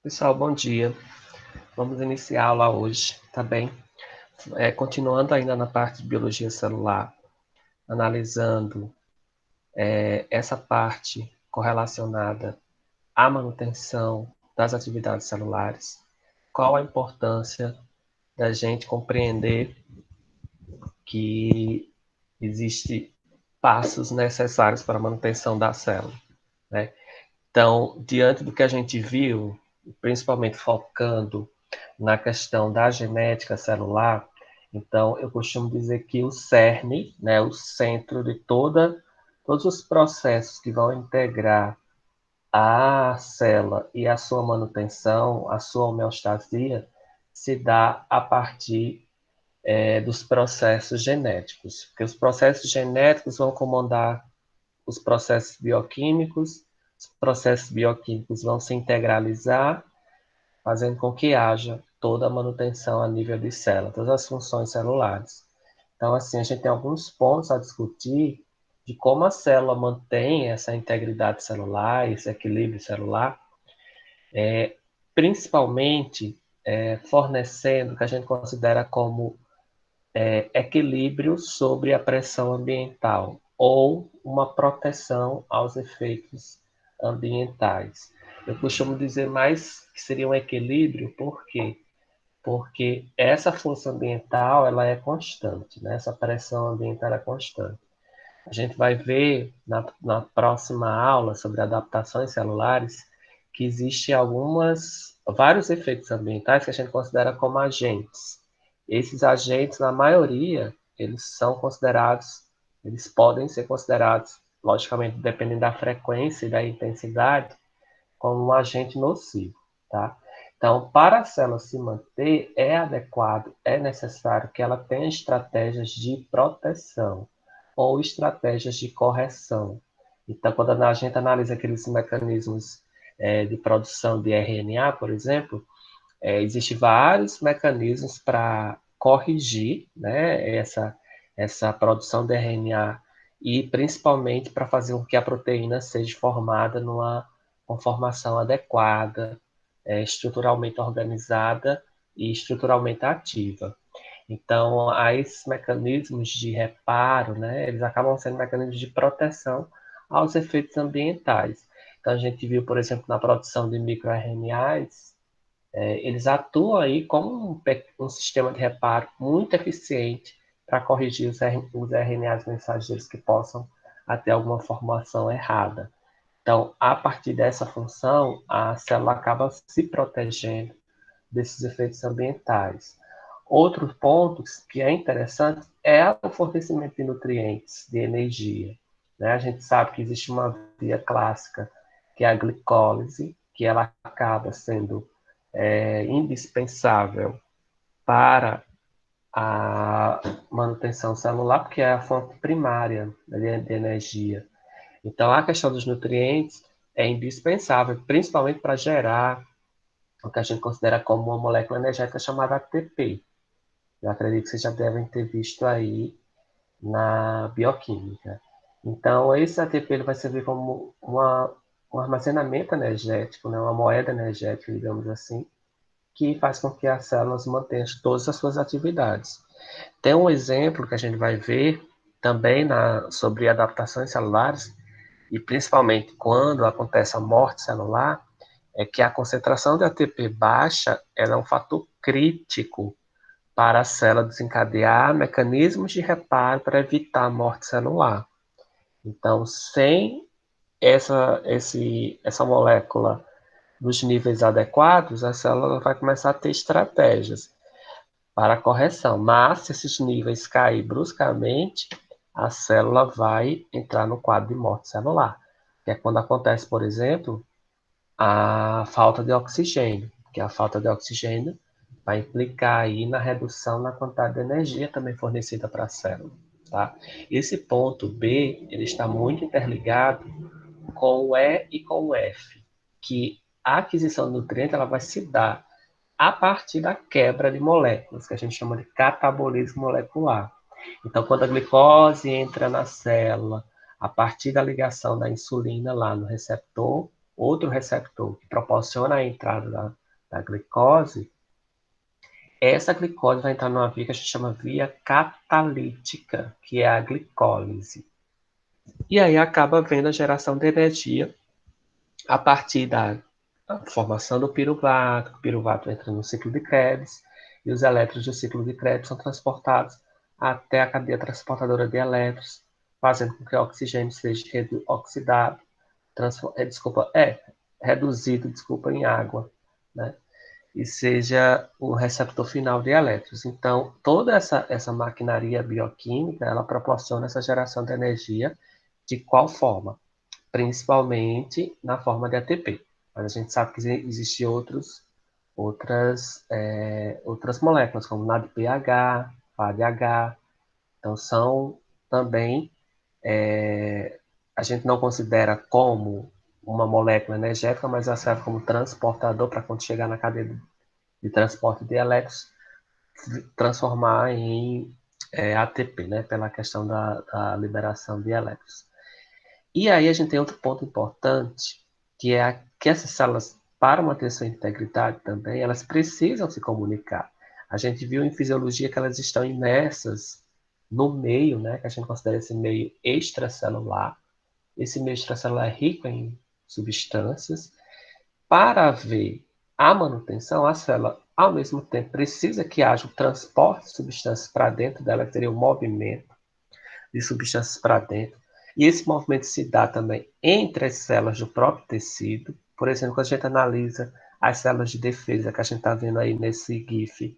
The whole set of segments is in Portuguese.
Pessoal, bom dia. Vamos iniciar a aula hoje, tá bem? Continuando ainda na parte de biologia celular, analisando essa parte correlacionada à manutenção das atividades celulares, qual a importância da gente compreender que existe passos necessários para a manutenção da célula, né? Então, diante do que a gente viu, principalmente focando na questão da genética celular, então eu costumo dizer que o cerne, né, o centro de todos os processos que vão integrar a célula e a sua manutenção, a sua homeostasia, se dá a partir dos processos genéticos, porque os processos genéticos vão comandar os processos bioquímicos, os processos bioquímicos vão se integralizar, fazendo com que haja toda a manutenção a nível de célula, todas as funções celulares. Então, assim, a gente tem alguns pontos a discutir de como a célula mantém essa integridade celular, esse equilíbrio celular, principalmente fornecendo o que a gente considera como equilíbrio sobre a pressão ambiental ou uma proteção aos efeitos ambientais. Eu costumo dizer mais que seria um equilíbrio, por quê? Porque essa força ambiental ela é constante, né? Essa pressão ambiental é constante. A gente vai ver na próxima aula sobre adaptações celulares que existem vários efeitos ambientais que a gente considera como agentes. Esses agentes, na maioria, eles podem ser considerados, logicamente, dependendo da frequência e da intensidade, como um agente nocivo, tá? Então, para a célula se manter, é adequado, é necessário que ela tenha estratégias de proteção ou estratégias de correção. Então, quando a gente analisa aqueles mecanismos de produção de RNA, por exemplo, existem vários mecanismos para corrigir, né, essa produção de RNA e principalmente para fazer com que a proteína seja formada numa conformação adequada, estruturalmente organizada e estruturalmente ativa. Então, esses mecanismos de reparo, né, eles acabam sendo mecanismos de proteção aos efeitos ambientais. Então, a gente viu, por exemplo, na produção de microRNAs, eles atuam aí como um sistema de reparo muito eficiente para corrigir os RNAs mensageiros que possam ter alguma formação errada. Então, a partir dessa função, a célula acaba se protegendo desses efeitos ambientais. Outro ponto que é interessante é o fornecimento de nutrientes, de energia, né? A gente sabe que existe uma via clássica, que é a glicólise, que ela acaba sendo indispensável para a manutenção celular, porque é a fonte primária de energia. Então, a questão dos nutrientes é indispensável, principalmente para gerar o que a gente considera como uma molécula energética chamada ATP. Eu acredito que vocês já devem ter visto aí na bioquímica. Então, esse ATP ele vai servir como um armazenamento energético, né? Uma moeda energética, digamos assim, que faz com que as células mantenham todas as suas atividades. Tem um exemplo que a gente vai ver também sobre adaptações celulares, e principalmente quando acontece a morte celular, é que a concentração de ATP baixa é um fator crítico para a célula desencadear mecanismos de reparo para evitar a morte celular. Então, sem essa molécula nos níveis adequados, a célula vai começar a ter estratégias para a correção. Mas, se esses níveis caírem bruscamente, a célula vai entrar no quadro de morte celular, que é quando acontece, por exemplo, a falta de oxigênio, que a falta de oxigênio vai implicar aí na redução na quantidade de energia também fornecida para a célula, tá? Esse ponto B, ele está muito interligado com o E e com o F, que a aquisição de nutrientes ela vai se dar a partir da quebra de moléculas, que a gente chama de catabolismo molecular. Então, quando a glicose entra na célula, a partir da ligação da insulina lá no receptor outro receptor que proporciona a entrada da glicose, essa glicose vai entrar numa via que a gente chama via catalítica, que é a glicólise. E aí acaba vendo a geração de energia a partir da formação do piruvato. O piruvato entra no ciclo de Krebs e os elétrons do ciclo de Krebs são transportados até a cadeia transportadora de elétrons, fazendo com que o oxigênio seja oxidado, reduzido, em água, né? E seja o receptor final de elétrons. Então, toda essa maquinaria bioquímica, ela proporciona essa geração de energia de qual forma? Principalmente na forma de ATP. Mas a gente sabe que existem outras moléculas, como NADPH, FADH. Então, são também, a gente não considera como uma molécula energética, mas ela serve como transportador para quando chegar na cadeia de transporte de elétrons, transformar em ATP, né, pela questão da liberação de elétrons. E aí a gente tem outro ponto importante, que é que essas células, para manter sua integridade também, elas precisam se comunicar. A gente viu em fisiologia que elas estão imersas no meio, né, que a gente considera esse meio extracelular. Esse meio extracelular é rico em substâncias. Para haver a manutenção, a célula, ao mesmo tempo, precisa que haja o transporte de substâncias para dentro dela, que seria o movimento de substâncias para dentro. E esse movimento se dá também entre as células do próprio tecido. Por exemplo, quando a gente analisa as células de defesa, que a gente está vendo aí nesse GIF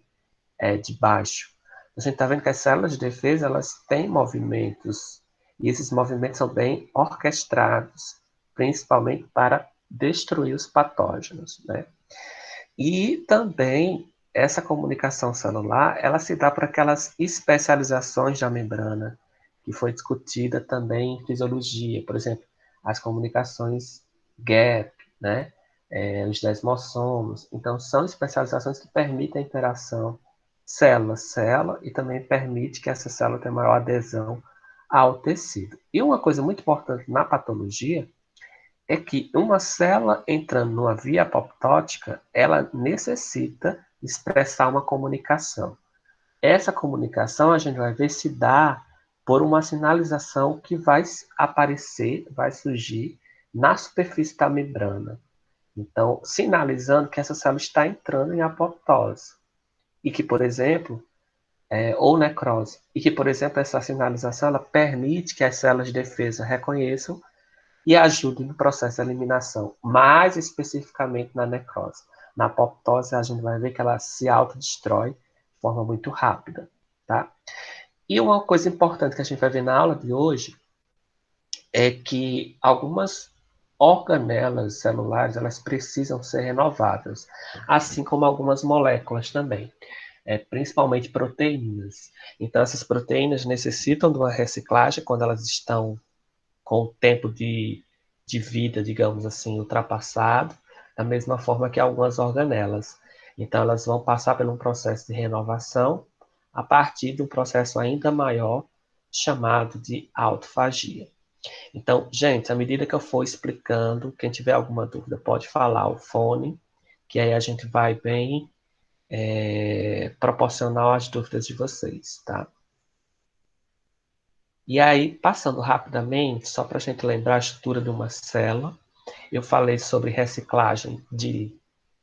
de baixo, a gente está vendo que as células de defesa elas têm movimentos, e esses movimentos são bem orquestrados, principalmente para destruir os patógenos, né? E também essa comunicação celular, ela se dá por aquelas especializações da membrana, que foi discutida também em fisiologia, por exemplo, as comunicações gap, né? Os desmossomos. Então, são especializações que permitem a interação célula-célula e também permite que essa célula tenha maior adesão ao tecido. E uma coisa muito importante na patologia é que uma célula entrando numa via apoptótica, ela necessita expressar uma comunicação. Essa comunicação a gente vai ver se dá por uma sinalização que vai aparecer, vai surgir na superfície da membrana. Então, sinalizando que essa célula está entrando em apoptose. E que, por exemplo, ou necrose. E que, por exemplo, essa sinalização ela permite que as células de defesa reconheçam e ajude no processo de eliminação, mais especificamente na necrose. Na apoptose, a gente vai ver que ela se autodestrói de forma muito rápida, tá? E uma coisa importante que a gente vai ver na aula de hoje é que algumas organelas celulares, elas precisam ser renovadas, assim como algumas moléculas também, principalmente proteínas. Então, essas proteínas necessitam de uma reciclagem quando elas estão com o tempo de vida, digamos assim, ultrapassado, da mesma forma que algumas organelas. Então, elas vão passar por um processo de renovação a partir de um processo ainda maior chamado de autofagia. Então, gente, à medida que eu for explicando, quem tiver alguma dúvida pode falar o fone, que aí a gente vai bem proporcional às dúvidas de vocês, tá? E aí, passando rapidamente, só para a gente lembrar a estrutura de uma célula, eu falei sobre reciclagem de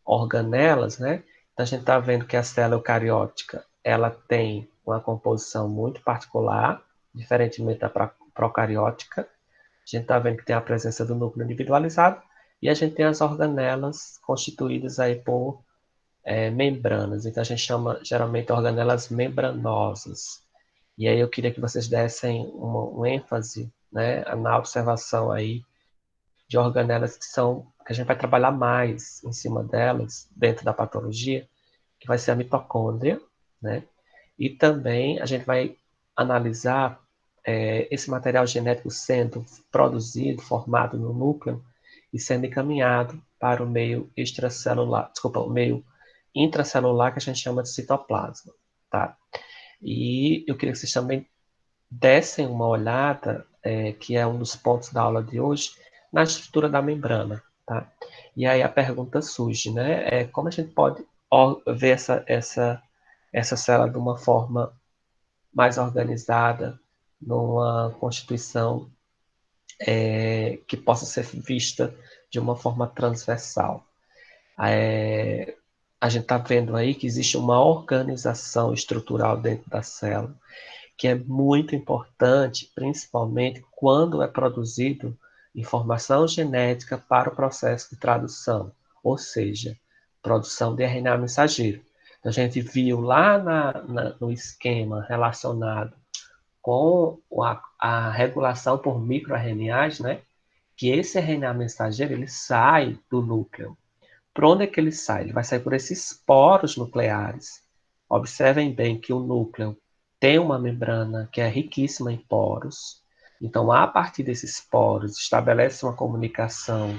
organelas, né? Então, a gente está vendo que a célula eucariótica, ela tem uma composição muito particular, diferentemente da procariótica. A gente está vendo que tem a presença do núcleo individualizado e a gente tem as organelas constituídas aí por membranas. Então, a gente chama geralmente organelas membranosas. E aí eu queria que vocês dessem um ênfase, né, na observação aí de organelas que a gente vai trabalhar mais em cima delas dentro da patologia, que vai ser a mitocôndria, né? E também a gente vai analisar esse material genético sendo produzido, formado no núcleo e sendo encaminhado para o meio extracelular, desculpa, o meio intracelular que a gente chama de citoplasma, tá? E eu queria que vocês também dessem uma olhada, que é um dos pontos da aula de hoje, na estrutura da membrana. tá? E aí a pergunta surge, né? Como a gente pode ver essa célula de uma forma mais organizada, numa constituição que possa ser vista de uma forma transversal. A gente está vendo aí que existe uma organização estrutural dentro da célula, que é muito importante, principalmente quando é produzido informação genética para o processo de tradução, ou seja, produção de RNA mensageiro. Então, a gente viu lá no esquema relacionado com a regulação por microRNAs, né, que esse RNA mensageiro ele sai do núcleo. Por onde é que ele sai? Ele vai sair por esses poros nucleares. Observem bem que o núcleo tem uma membrana que é riquíssima em poros. Então, a partir desses poros, estabelece uma comunicação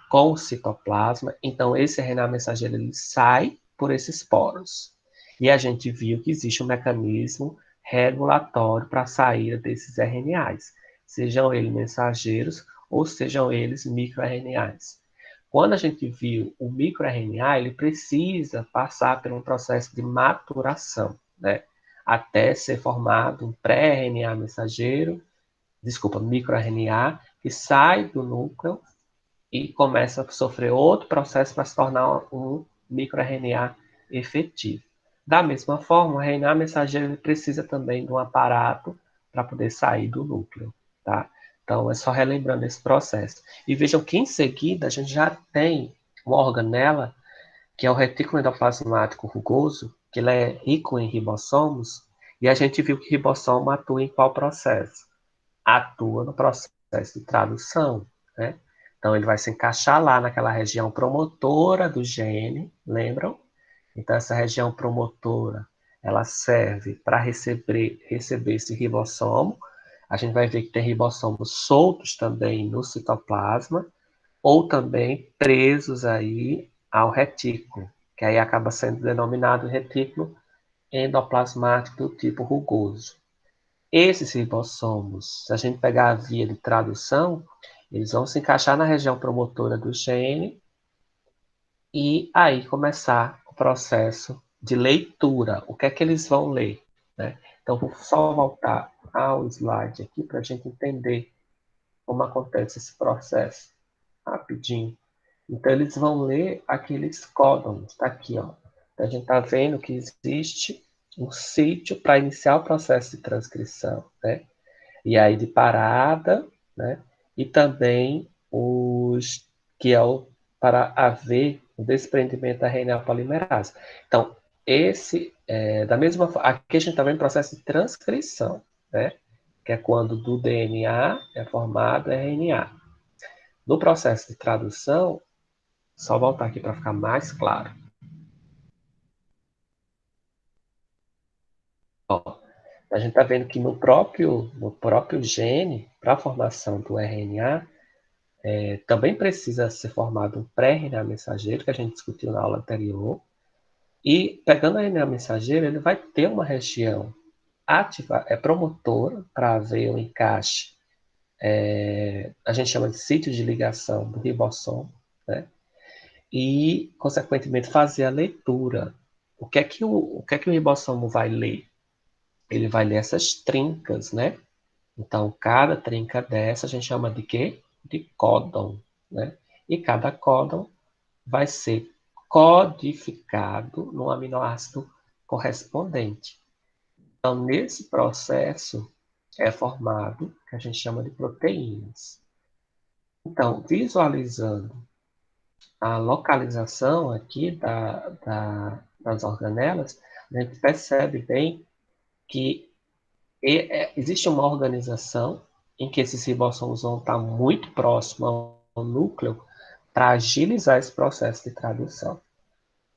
com o citoplasma. Então, esse RNA mensageiro ele sai por esses poros. E a gente viu que existe um mecanismo regulatório para a saída desses RNAs, sejam eles mensageiros ou sejam eles microRNAs. Quando a gente viu o microRNA, ele precisa passar por um processo de maturação, né? Até ser formado um pré-RNA mensageiro, desculpa, microRNA, que sai do núcleo e começa a sofrer outro processo para se tornar um microRNA efetivo. Da mesma forma, o RNA mensageiro precisa também de um aparato para poder sair do núcleo, tá? Então, é só relembrando esse processo. E vejam que, em seguida, a gente já tem uma organela, que é o retículo endoplasmático rugoso, que ele é rico em ribossomos, e a gente viu que ribossomo atua em qual processo? Atua no processo de tradução, né? Então, ele vai se encaixar lá naquela região promotora do gene, lembram? Então, essa região promotora, ela serve para receber esse ribossomo. A gente vai ver que tem ribossomos soltos também no citoplasma, ou também presos aí ao retículo, que aí acaba sendo denominado retículo endoplasmático do tipo rugoso. Esses ribossomos, se a gente pegar a via de tradução, eles vão se encaixar na região promotora do gene e aí começar o processo de leitura. O que é que eles vão ler? Né? Então, vou só voltar ao slide aqui para a gente entender como acontece esse processo rapidinho. Então, eles vão ler aqueles códons, está aqui, ó. Então, a gente está vendo que existe um sítio para iniciar o processo de transcrição, né? E aí de parada, né? E também os que é o para haver o desprendimento da RNA polimerase. Então, da mesma forma, aqui a gente está vendo o processo de transcrição, né? Que é quando do DNA é formado RNA. No processo de tradução, só voltar aqui para ficar mais claro. Ó, a gente está vendo que no próprio gene, para a formação do RNA, também precisa ser formado um pré-RNA mensageiro, que a gente discutiu na aula anterior. E pegando o RNA mensageiro, ele vai ter uma região ativa, promotora, para haver o encaixe. A gente chama de sítio de ligação do ribossomo, né? E, consequentemente, fazer a leitura. O que é que o ribossomo vai ler? Ele vai ler essas trincas, né? Então, cada trinca dessa a gente chama de quê? De códon, né? E cada códon vai ser codificado no aminoácido correspondente. Então, nesse processo é formado o que a gente chama de proteínas. Então, visualizando a localização aqui das organelas, a gente percebe bem que existe uma organização em que esses ribossomos vão estar muito próximos ao núcleo para agilizar esse processo de tradução.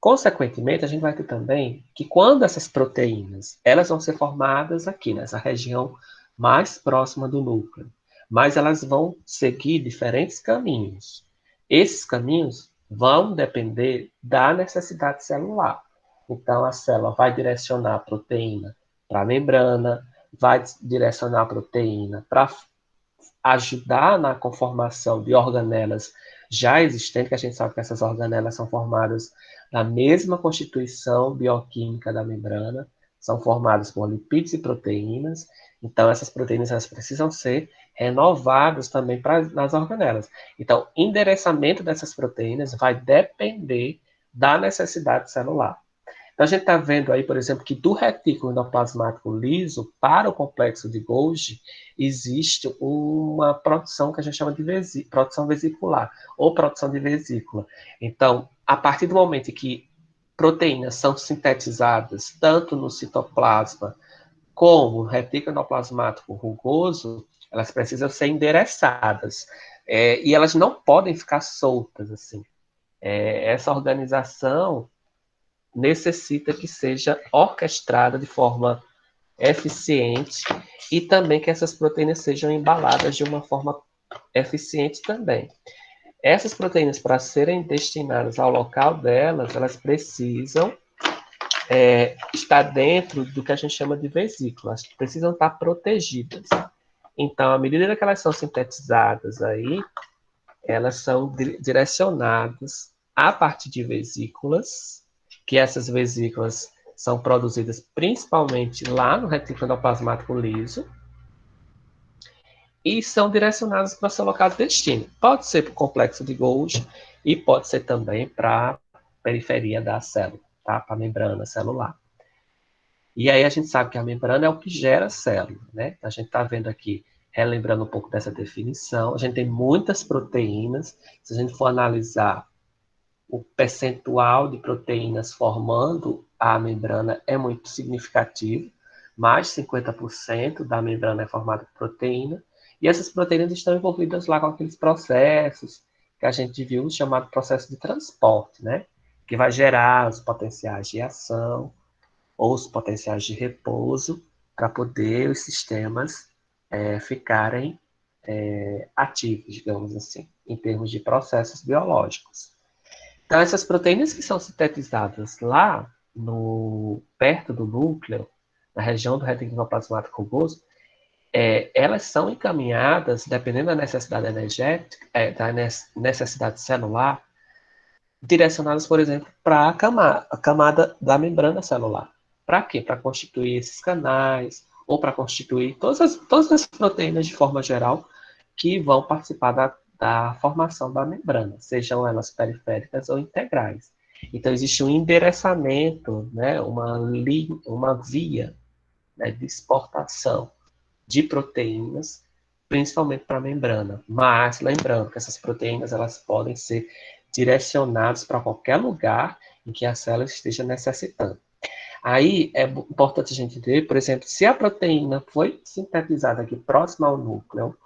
Consequentemente, a gente vai ter também que quando essas proteínas elas vão ser formadas aqui, nessa região mais próxima do núcleo, mas elas vão seguir diferentes caminhos. Esses caminhos vão depender da necessidade celular. Então, a célula vai direcionar a proteína para a membrana, vai direcionar a proteína para ajudar na conformação de organelas já existentes, que a gente sabe que essas organelas são formadas da mesma constituição bioquímica da membrana, são formadas por lipídios e proteínas, então essas proteínas elas precisam ser renovadas também nas organelas. Então, endereçamento dessas proteínas vai depender da necessidade celular. Então, a gente está vendo aí, por exemplo, que do retículo endoplasmático liso para o complexo de Golgi existe uma produção que a gente chama de produção vesicular ou produção de vesícula. Então, a partir do momento em que proteínas são sintetizadas tanto no citoplasma como no retículo endoplasmático rugoso, elas precisam ser endereçadas. E elas não podem ficar soltas assim. Essa organização necessita que seja orquestrada de forma eficiente e também que essas proteínas sejam embaladas de uma forma eficiente também. Essas proteínas, para serem destinadas ao local delas, elas precisam estar dentro do que a gente chama de vesícula, elas precisam estar protegidas. Então, à medida que elas são sintetizadas aí, elas são direcionadas a partir de vesículas, que essas vesículas são produzidas principalmente lá no retículo endoplasmático liso, e são direcionadas para o seu local de destino. Pode ser para o complexo de Golgi e pode ser também para a periferia da célula, tá? Para a membrana celular. E aí a gente sabe que a membrana é o que gera a célula, né? A gente está vendo aqui, relembrando um pouco dessa definição, a gente tem muitas proteínas. Se a gente for analisar o percentual de proteínas formando a membrana é muito significativo, mais de 50% da membrana é formada por proteína, e essas proteínas estão envolvidas lá com aqueles processos que a gente viu, chamado processo de transporte, né? Que vai gerar os potenciais de ação ou os potenciais de repouso para poder os sistemas ficarem ativos, digamos assim, em termos de processos biológicos. Então, essas proteínas que são sintetizadas lá perto do núcleo, na região do retículo endoplasmático rugoso, elas são encaminhadas, dependendo da necessidade energética, da necessidade celular, direcionadas, por exemplo, para a camada da membrana celular. Para quê? Para constituir esses canais, ou para constituir todas as proteínas de forma geral que vão participar da formação da membrana, sejam elas periféricas ou integrais. Então, existe um endereçamento, né, uma via, né, de exportação de proteínas, principalmente para a membrana. Mas, lembrando que essas proteínas elas podem ser direcionadas para qualquer lugar em que a célula esteja necessitando. Aí é importante a gente ver, por exemplo, se a proteína foi sintetizada aqui próxima ao núcleo,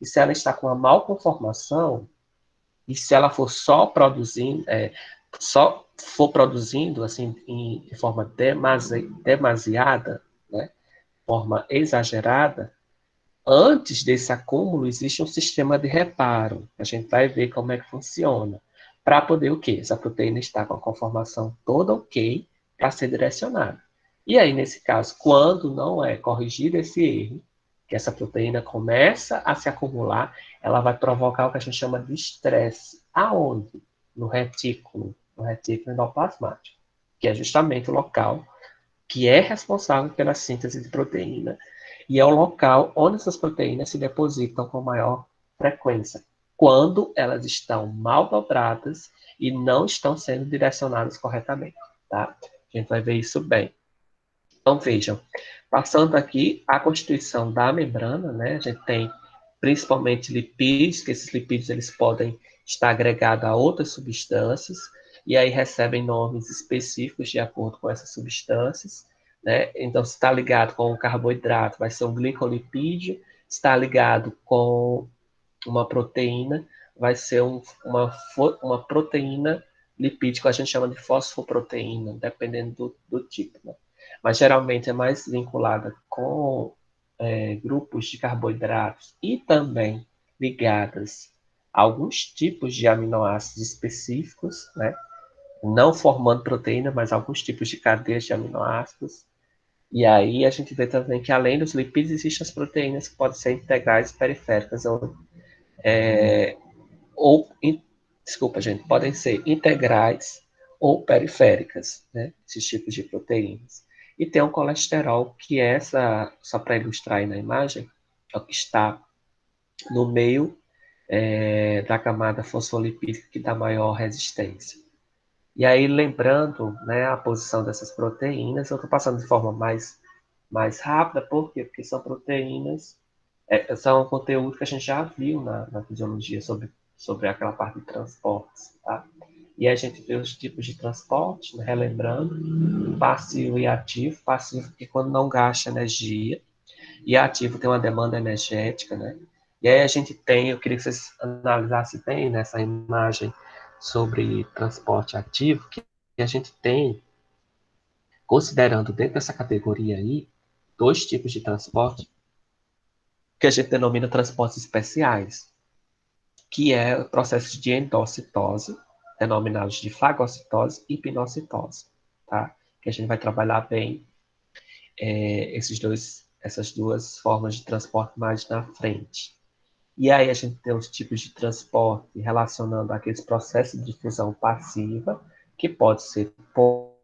e se ela está com uma malconformação, e se ela for só for produzindo assim de forma demasiada, né, forma exagerada, antes desse acúmulo existe um sistema de reparo. A gente vai ver como é que funciona. Para poder o quê? Essa proteína está com a conformação toda ok para ser direcionada. E aí, nesse caso, quando não é corrigido esse erro, que essa proteína começa a se acumular, ela vai provocar o que a gente chama de estresse. Aonde? No retículo endoplasmático, que é justamente o local que é responsável pela síntese de proteína e é o local onde essas proteínas se depositam com maior frequência, quando elas estão mal dobradas e não estão sendo direcionadas corretamente, tá? A gente vai ver isso bem. Então, vejam, passando aqui a constituição da membrana, né? A gente tem principalmente lipídios, que esses lipídios eles podem estar agregados a outras substâncias, e aí recebem nomes específicos de acordo com essas substâncias, né? Então, se está ligado com o carboidrato, vai ser um glicolipídio, se está ligado com uma proteína, vai ser uma proteína lipídica, a gente chama de fosfoproteína, dependendo do tipo, né? Mas geralmente é mais vinculada com grupos de carboidratos e também ligadas a alguns tipos de aminoácidos específicos, né? Não formando proteína, mas alguns tipos de cadeias de aminoácidos. E aí a gente vê também que além dos lipídios existem as proteínas que podem ser integrais, periféricas ou desculpa, gente, podem ser integrais ou periféricas, né? Esses tipos de proteínas. E tem o colesterol, que é essa, só para ilustrar aí na imagem, é o que está no meio da camada fosfolipídica que dá maior resistência. E aí, lembrando, né, a posição dessas proteínas, eu estou passando de forma mais rápida, por quê? Porque são proteínas, são um conteúdo que a gente já viu na fisiologia sobre aquela parte de transportes, tá? E a gente vê os tipos de transporte, né, relembrando, passivo e ativo. Passivo porque quando não gasta energia, e ativo tem uma demanda energética, né? E aí a gente tem, eu queria que vocês analisassem bem nessa imagem sobre transporte ativo, que a gente tem, considerando dentro dessa categoria aí, dois tipos de transporte que a gente denomina transportes especiais, que é processos de endocitose, denominados de fagocitose e pinocitose, tá? Que a gente vai trabalhar bem essas duas formas de transporte mais na frente. E aí a gente tem os tipos de transporte relacionando aqueles processos de difusão passiva, que pode ser por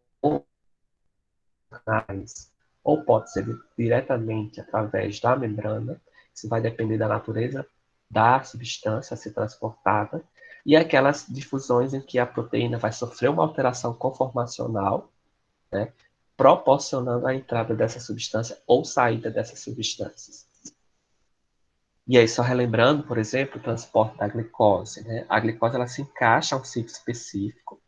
canais ou pode ser diretamente através da membrana. Isso vai depender da natureza da substância a ser transportada. E aquelas difusões em que a proteína vai sofrer uma alteração conformacional, né, proporcionando a entrada dessa substância ou saída dessas substâncias. E aí, só relembrando, por exemplo, o transporte da glicose, né? A glicose ela se encaixa a um ciclo específico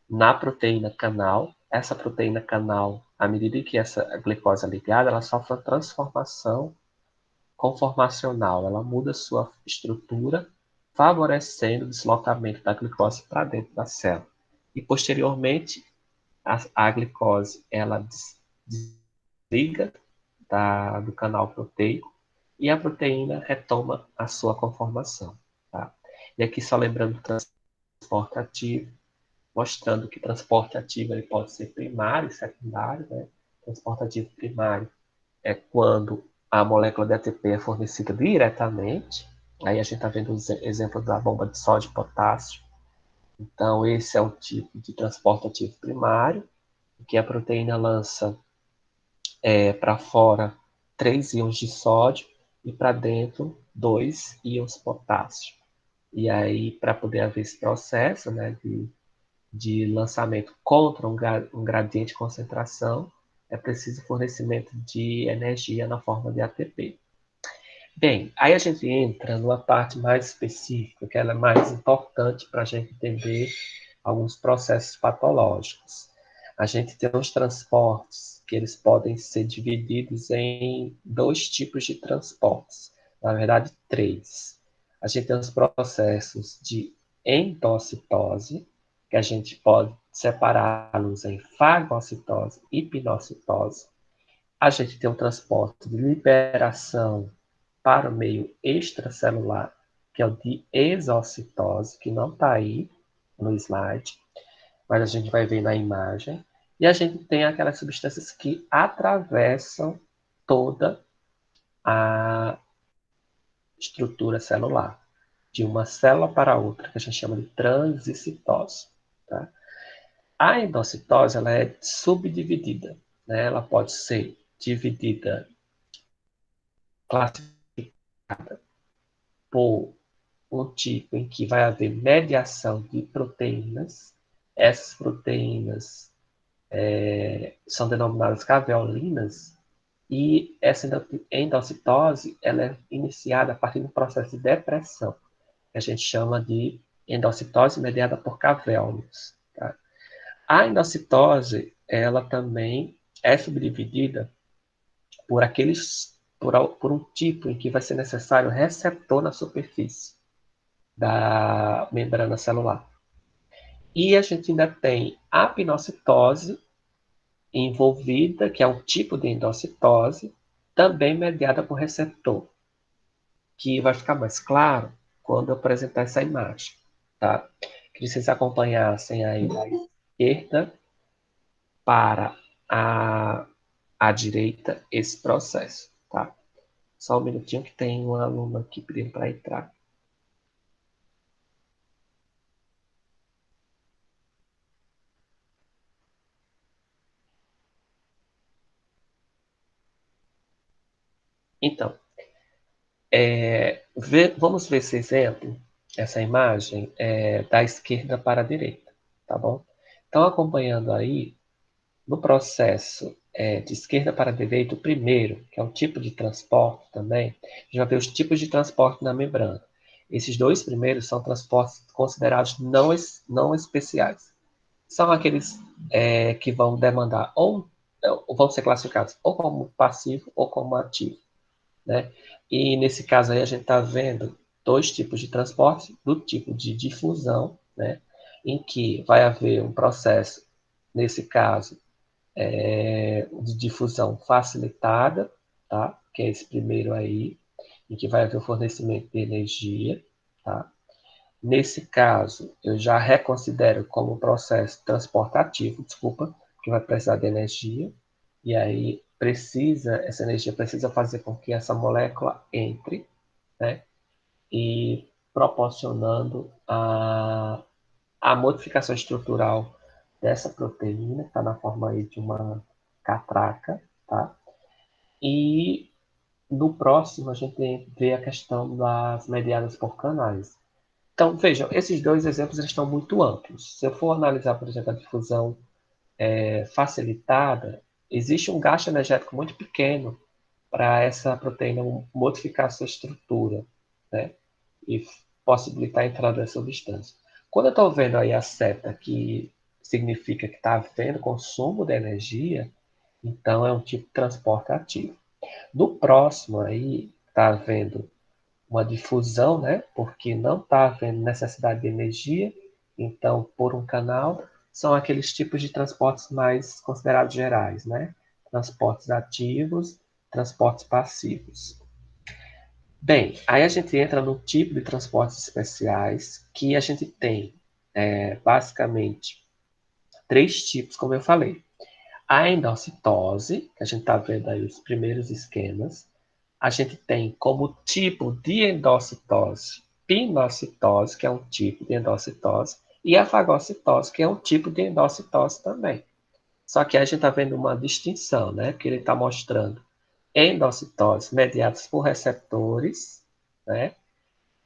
na proteína canal. Essa proteína canal, à medida que essa glicose é ligada, ela sofre uma transformação conformacional. Ela muda sua estrutura, favorecendo o deslocamento da glicose para dentro da célula. E, posteriormente, a glicose ela desliga do canal proteico e a proteína retoma a sua conformação. Tá? E aqui só lembrando o transporte ativo, mostrando que transporte ativo ele pode ser primário e secundário. Né? Transporte ativo primário é quando a molécula de ATP é fornecida diretamente. Aí a gente está vendo os exemplos da bomba de sódio e potássio. Então, esse é o tipo de transporte ativo primário, que a proteína lança para fora 3 íons de sódio e para dentro 2 íons de potássio. E aí, para poder haver esse processo, né, de lançamento contra um gradiente de concentração, é preciso fornecimento de energia na forma de ATP. Bem, aí a gente entra numa parte mais específica, que ela é mais importante para a gente entender alguns processos patológicos. A gente tem os transportes, que eles podem ser divididos em dois tipos de transportes, na verdade, três. A gente tem os processos de endocitose, que a gente pode separá-los em fagocitose e pinocitose. A gente tem o transporte de liberação para o meio extracelular, que é o de exocitose, que não está aí no slide, mas a gente vai ver na imagem. E a gente tem aquelas substâncias que atravessam toda a estrutura celular, de uma célula para outra, que a gente chama de transicitose. Tá? A endocitose ela é subdividida, né? Ela pode ser dividida, classificada por um tipo em que vai haver mediação de proteínas. Essas proteínas são denominadas caveolinas e essa endocitose ela é iniciada a partir do processo de depressão, que a gente chama de endocitose mediada por caveolos. Tá? A endocitose ela também é subdividida por um tipo em que vai ser necessário receptor na superfície da membrana celular. E a gente ainda tem a pinocitose envolvida, que é um tipo de endocitose, também mediada por receptor, que vai ficar mais claro quando eu apresentar essa imagem. Tá? Que vocês acompanhassem aí da esquerda para a à direita esse processo, tá? Só um minutinho que tem um aluno aqui pedindo para entrar. Então, vamos ver esse exemplo, essa imagem, da esquerda para a direita, tá bom? Então, acompanhando aí, no processo de esquerda para a direita, o primeiro, que é um tipo de transporte também, a gente vai ver os tipos de transporte na membrana. Esses dois primeiros são transportes considerados não especiais. São aqueles que vão demandar ou vão ser classificados ou como passivo ou como ativo, né? E nesse caso aí a gente está vendo dois tipos de transporte, do tipo de difusão, né? Em que vai haver um processo, nesse caso, de difusão facilitada, tá? Que é esse primeiro aí, em que vai haver o fornecimento de energia, tá? Nesse caso, eu já reconsidero como processo transportativo, desculpa, que vai precisar de energia, e aí essa energia precisa fazer com que essa molécula entre, né? E proporcionando a modificação estrutural dessa proteína, que está na forma aí de uma catraca, tá? E no próximo a gente vê a questão das mediadas por canais. Então, vejam, esses dois exemplos eles estão muito amplos. Se eu for analisar, por exemplo, a difusão facilitada, existe um gasto energético muito pequeno para essa proteína modificar sua estrutura, né? E possibilitar a entrada da substância. Quando eu estou vendo aí a seta, que significa que está havendo consumo de energia, então é um tipo de transporte ativo. No próximo aí, está havendo uma difusão, né? Porque não está havendo necessidade de energia, então por um canal são aqueles tipos de transportes mais considerados gerais, né? Transportes ativos, transportes passivos. Bem, aí a gente entra no tipo de transportes especiais, que a gente tem basicamente três tipos, como eu falei. A endocitose, que a gente está vendo aí os primeiros esquemas, a gente tem como tipo de endocitose pinocitose, que é um tipo de endocitose, e a fagocitose, que é um tipo de endocitose também. Só que a gente está vendo uma distinção, né? Que ele está mostrando endocitose mediadas por receptores, né?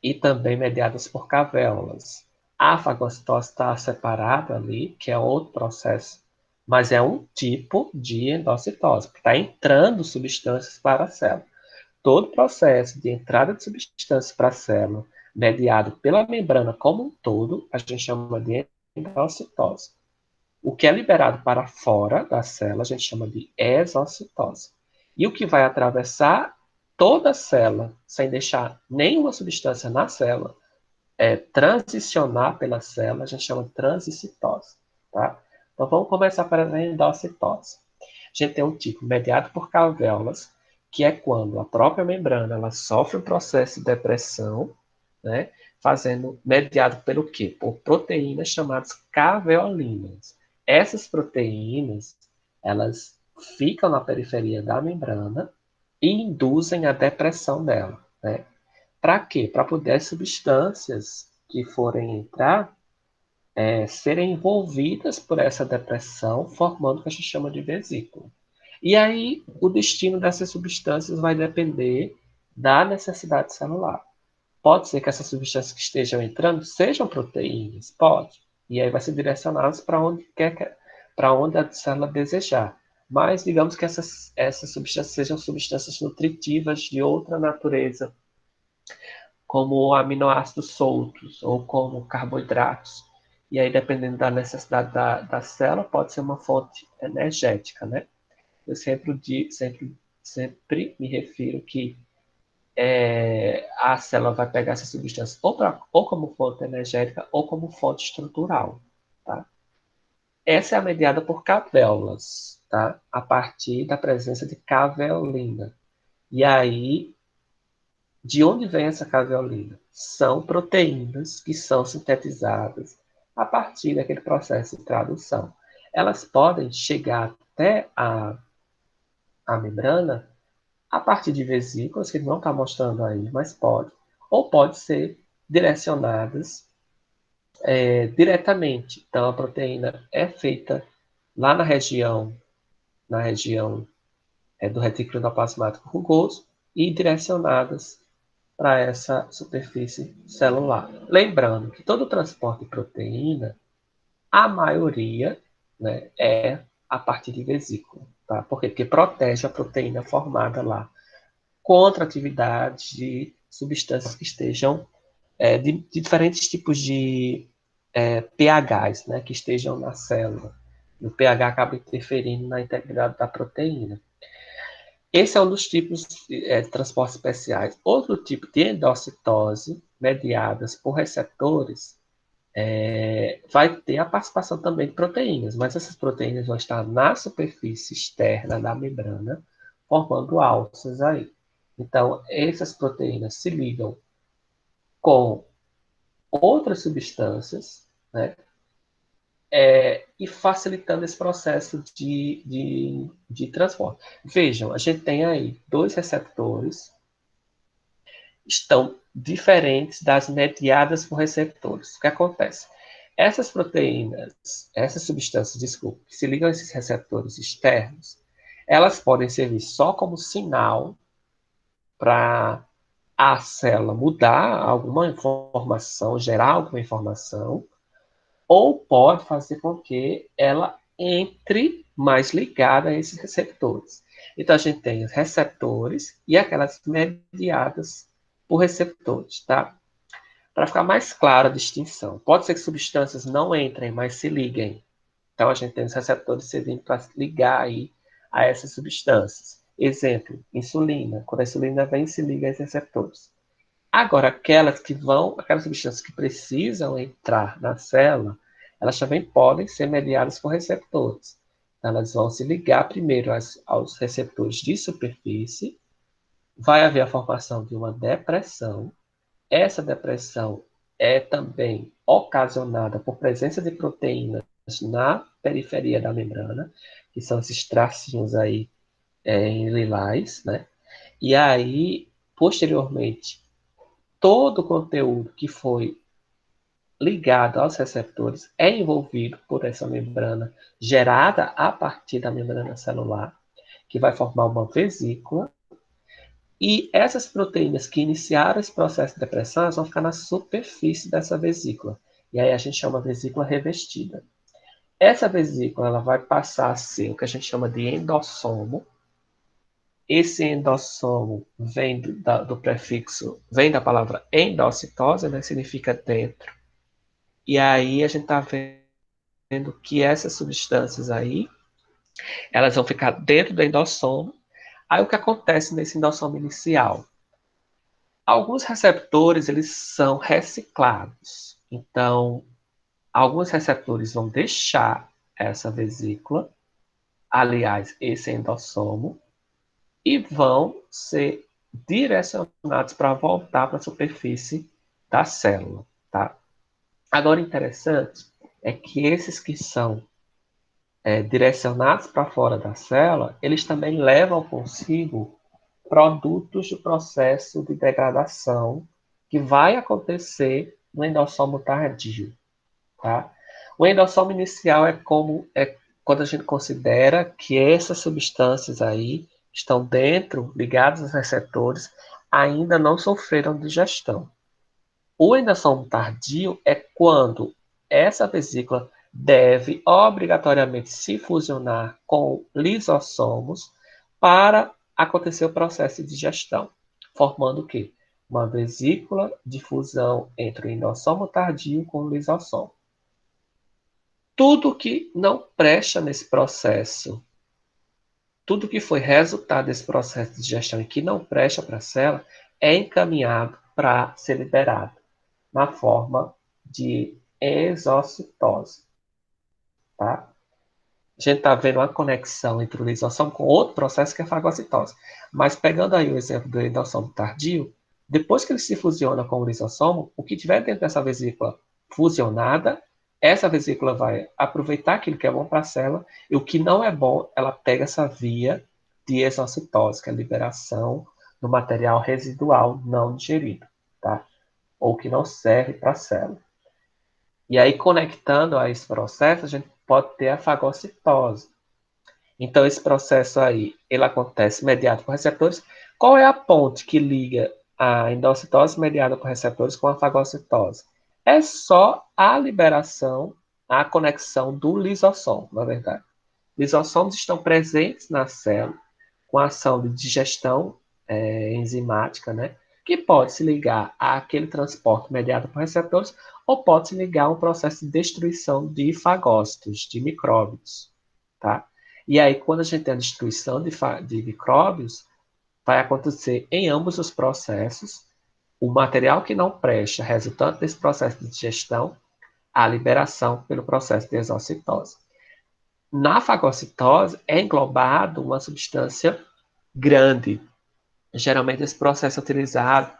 E também mediadas por cavéolas. A fagocitose está separada ali, que é outro processo, mas é um tipo de endocitose, que está entrando substâncias para a célula. Todo processo de entrada de substâncias para a célula, mediado pela membrana como um todo, a gente chama de endocitose. O que é liberado para fora da célula, a gente chama de exocitose. E o que vai atravessar toda a célula, sem deixar nenhuma substância na célula, transicionar pela célula, a gente chama de transicitose. Tá? Então vamos começar pela endocitose. A gente tem um tipo mediado por cavéolas, que é quando a própria membrana ela sofre um processo de depressão, né, mediado pelo quê? Por proteínas chamadas caveolinas. Essas proteínas, elas ficam na periferia da membrana e induzem a depressão dela, né? Para quê? Para poder as substâncias que forem entrar serem envolvidas por essa depressão, formando o que a gente chama de vesícula. E aí, o destino dessas substâncias vai depender da necessidade celular. Pode ser que essas substâncias que estejam entrando sejam proteínas, pode. E aí vai ser direcionadas para onde para onde a célula desejar. Mas digamos que essas substâncias sejam substâncias nutritivas de outra natureza, como aminoácidos soltos ou como carboidratos. E aí, dependendo da necessidade da célula, pode ser uma fonte energética, né? Eu sempre me refiro que a célula vai pegar essa substância ou como fonte energética ou como fonte estrutural, tá? Essa é a mediada por cavéolas, tá? A partir da presença de caveolina. E aí, de onde vem essa caveolina? São proteínas que são sintetizadas a partir daquele processo de tradução. Elas podem chegar até a membrana a partir de vesículas, que ele não está mostrando aí, mas pode, ou pode ser direcionadas diretamente. Então, a proteína é feita lá na região do retículo endoplasmático rugoso e direcionadas para essa superfície celular. Lembrando que todo o transporte de proteína, a maioria, né, é a partir de vesícula. Tá? Por quê? Porque protege a proteína formada lá contra a atividade de substâncias que estejam de diferentes tipos de pHs, né, que estejam na célula. E o pH acaba interferindo na integridade da proteína. Esse é um dos tipos de transportes especiais. Outro tipo de endocitose, mediadas por receptores, vai ter a participação também de proteínas, mas essas proteínas vão estar na superfície externa da membrana, formando alças aí. Então, essas proteínas se ligam com outras substâncias, né, e facilitando esse processo de transporte. Vejam, a gente tem aí dois receptores, estão diferentes das mediadas por receptores. O que acontece? Essas proteínas, essas substâncias, desculpa, que se ligam a esses receptores externos, elas podem servir só como sinal para a célula mudar alguma informação, gerar alguma informação, ou pode fazer com que ela entre mais ligada a esses receptores. Então, a gente tem os receptores e aquelas mediadas por receptores, tá? Para ficar mais clara a distinção. Pode ser que substâncias não entrem, mas se liguem. Então, a gente tem os receptores servindo para ligar aí a essas substâncias. Exemplo, insulina. Quando a insulina vem, se liga a esses receptores. Agora, aquelas substâncias que precisam entrar na célula, elas também podem ser mediadas por receptores. Então, elas vão se ligar primeiro aos receptores de superfície, vai haver a formação de uma depressão. Essa depressão é também ocasionada por presença de proteínas na periferia da membrana, que são esses tracinhos aí em lilás, né? E aí, posteriormente, todo o conteúdo que foi ligado aos receptores é envolvido por essa membrana gerada a partir da membrana celular, que vai formar uma vesícula. E essas proteínas que iniciaram esse processo de depressão vão ficar na superfície dessa vesícula. E aí a gente chama vesícula revestida. Essa vesícula ela vai passar a ser o que a gente chama de endossomo. Esse endossomo vem do prefixo, vem da palavra endocitose, né? Significa dentro. E aí a gente está vendo que essas substâncias aí, elas vão ficar dentro do endossomo. Aí o que acontece nesse endossomo inicial? Alguns receptores, eles são reciclados. Então, alguns receptores vão deixar essa vesícula, aliás, esse endossomo, e vão ser direcionados para voltar para a superfície da célula, tá? Agora, interessante é que esses que são direcionados para fora da célula, eles também levam consigo produtos do processo de degradação que vai acontecer no endossomo tardio, tá? O endossomo inicial é quando a gente considera que essas substâncias aí estão dentro, ligadas aos receptores, ainda não sofreram digestão. O endossomo tardio é quando essa vesícula deve obrigatoriamente se fusionar com lisossomos para acontecer o processo de digestão, formando o quê? Uma vesícula de fusão entre o endossomo tardio com o lisossomo. Tudo que não presta nesse processo, tudo que foi resultado desse processo de digestão e que não presta para a célula, é encaminhado para ser liberado na forma de exocitose, tá? A gente está vendo uma conexão entre o lisossomo com outro processo que é a fagocitose. Mas pegando aí o exemplo do endossomo tardio, depois que ele se fusiona com o lisossomo, o que tiver dentro dessa vesícula fusionada, essa vesícula vai aproveitar aquilo que é bom para a célula e o que não é bom, ela pega essa via de exocitose, que é a liberação do material residual não digerido, tá? Ou que não serve para a célula. E aí, conectando a esse processo, a gente pode ter a fagocitose. Então, esse processo aí, ele acontece mediado por receptores. Qual é a ponte que liga a endocitose mediada por receptores com a fagocitose? É só a liberação, a conexão do lisossomo, na verdade. Lisossomos estão presentes na célula com a ação de digestão enzimática, né? Que pode se ligar àquele transporte mediado por receptores ou pode se ligar a um processo de destruição de fagócitos, de micróbios, tá? E aí, quando a gente tem a destruição de micróbios, vai acontecer em ambos os processos o material que não presta, resultante desse processo de digestão, a liberação pelo processo de exocitose. Na fagocitose é englobado uma substância grande. Geralmente esse processo é utilizado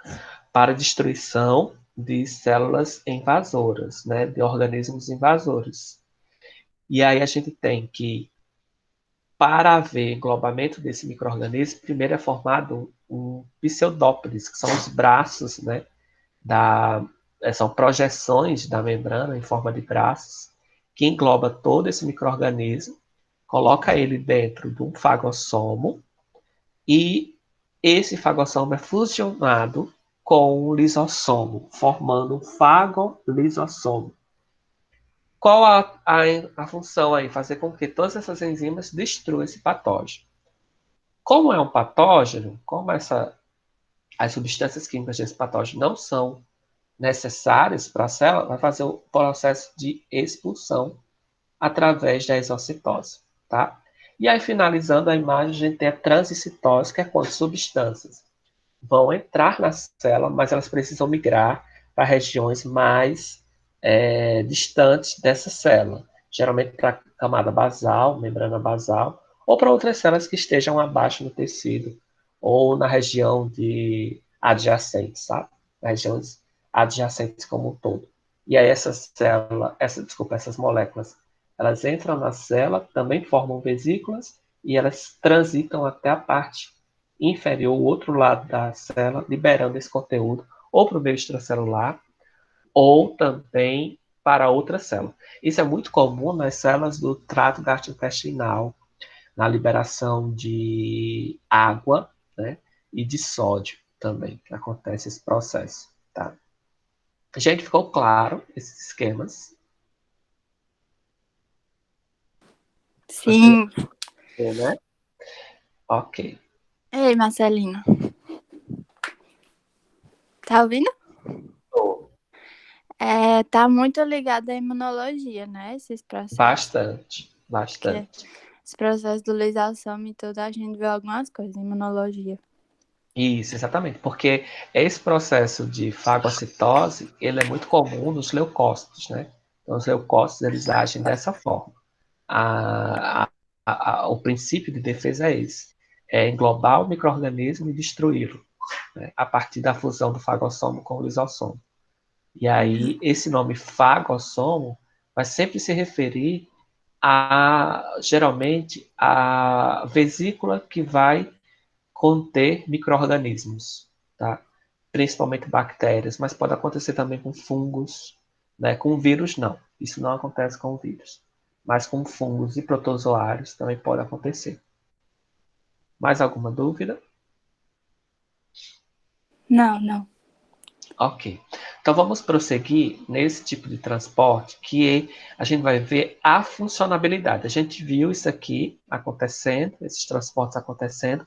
para destruição de células invasoras, né, de organismos invasores. E aí a gente tem que, para haver englobamento desse micro-organismo, primeiro é formado um pseudópolis, que são os braços, né, são projeções da membrana em forma de braços, que engloba todo esse micro-organismo, coloca ele dentro de um fagossomo, e esse fagossomo é fusionado com um lisossomo, formando um fagolisossomo. Qual a função aí? Fazer com que todas essas enzimas destruam esse patógeno. Como é um patógeno, como as substâncias químicas desse patógeno não são necessárias para a célula, vai fazer o processo de expulsão através da exocitose, tá? E aí, finalizando a imagem, a gente tem a transicitose, que é quando substâncias vão entrar na célula, mas elas precisam migrar para regiões mais distantes dessa célula, geralmente para a camada basal, membrana basal, ou para outras células que estejam abaixo no tecido, ou na região de adjacentes, sabe? Regiões adjacentes como um todo. E aí essas moléculas, elas entram na célula, também formam vesículas, e elas transitam até a parte inferior, o outro lado da célula, liberando esse conteúdo ou para o meio extracelular ou também para outra célula. Isso é muito comum nas células do trato gastrointestinal, na liberação de água, né, e de sódio também, que acontece esse processo, tá? Gente, ficou claro esses esquemas? Você Sim. entendeu, né? Ok. Ei, Marcelino, tá ouvindo? Tô. Tá muito ligado à imunologia, né? Esses processos. Bastante, Que bastante. os processos do lisosoma e tudo, a gente vê algumas coisas, imunologia. Isso, exatamente, porque esse processo de fagocitose, ele é muito comum nos leucócitos, né? Então, os leucócitos, eles agem dessa forma. A, o princípio de defesa é esse, é englobar o micro-organismo e destruí-lo, né? A partir da fusão do fagossomo com o lisossomo. E aí, esse nome fagossomo vai sempre se referir geralmente, a vesícula que vai conter micro-organismos, tá? Principalmente bactérias, mas pode acontecer também com fungos, né? Com vírus, não. Isso não acontece com vírus. Mas com fungos e protozoários também pode acontecer. Mais alguma dúvida? Não, não. Ok. Então vamos prosseguir nesse tipo de transporte que a gente vai ver a funcionabilidade. A gente viu isso aqui acontecendo, esses transportes acontecendo.